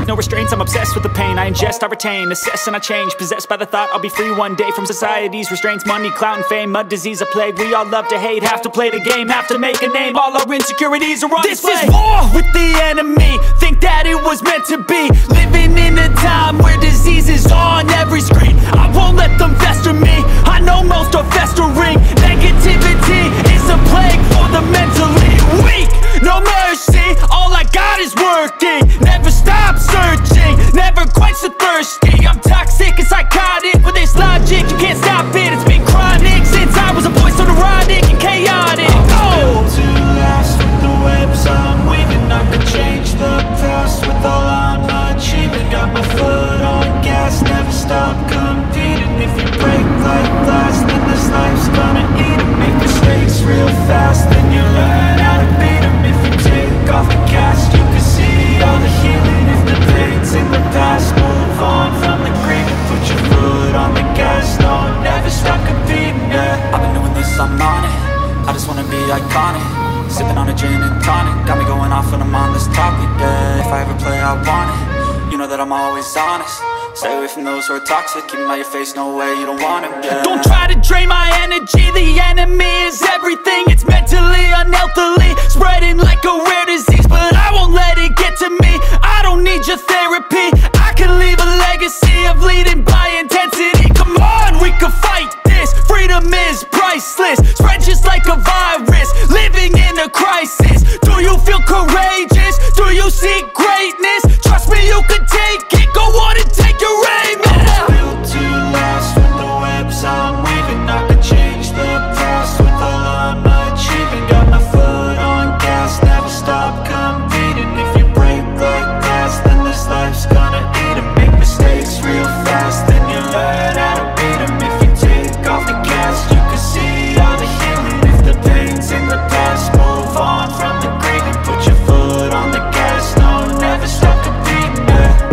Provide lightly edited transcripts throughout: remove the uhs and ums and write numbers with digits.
No restraints, I'm obsessed with the pain. I ingest, I retain, assess and I change. Possessed by the thought I'll be free one day from society's restraints. Money, clout and fame, mud, disease, a plague. We all love to hate, have to play the game, have to make a name. All our insecurities are on display. This is war with the enemy. Think that it was meant to be. Living in a time where disease is on every screen. I won't let them fester me. I know most are festering. Negativity is a plague for the mentally weak. No mercy, all I got is working. Never stop searching, never quite so thirsty. I'm toxic and psychotic, with this logic you can't stop it. It's been chronic since I was a boy, so neurotic and chaotic. Oh, built to last with the webs I'm weaving. I could change the past with all I'm achieving. Got my foot on gas, never stop competing. If you break like glass, then this life's gonna eat 'em. Make mistakes real fast, then you learn how to beat 'em. If you take off the cast, you can see all the healing. If the pain's in the past, move on from the green and put your foot on the gas. No, never stop competing, yeah. I've been doing this, I'm on it. I just wanna be iconic. Sipping on a gin and tonic, got me going off when I'm on this topic, yeah. If I ever play, I want it. You know that I'm always honest. Stay away from those who are toxic. Keep them out your face, no way, you don't want it, yeah. Don't try to drain my energy. The enemy is everything. It's mentally, unhealthily spreading like a rare disease, but I won't let it get to me. I don't need your therapy. I can leave a legacy of leading by intensity. Come on, we can fight this. Freedom is priceless. Spread just like a virus. Living in a crisis. Do you feel courageous? Do you see greatness? Trust me, you can take it. Go on and take your aim. I was built to last with the webs I'm weaving. I could change the past with all I'm achieving. Got my foot on gas, never stop competing. If you break like glass, then this life's gonna eat 'em. Make mistakes real fast, then you learn how to beat 'em. If you take off the cast, you can see all the healing. If the pain's in the past, move on from the grave and put your foot on the gas. No, never stop competing, yeah.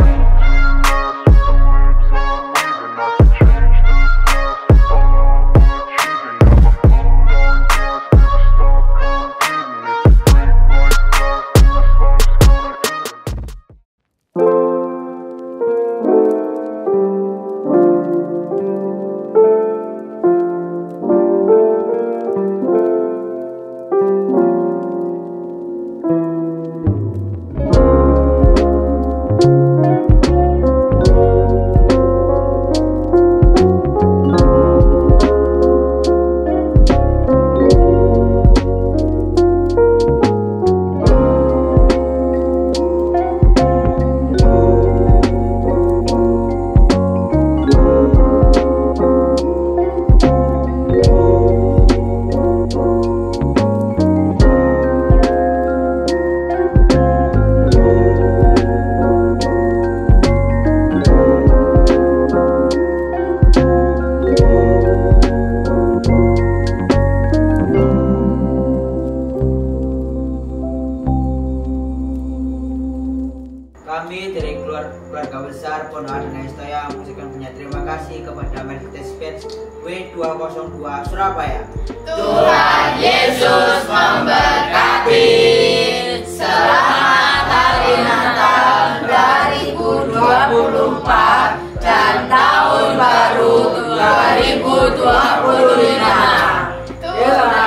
Kami dari keluarga besar Panti Asuhan Yestoya mengucapkan banyak terima kasih kepada Benz W202 Surabaya. Tuhan Yesus memberkati. Selamat Hari Natal 2024 dan Tahun Baru 2025. Tuhan.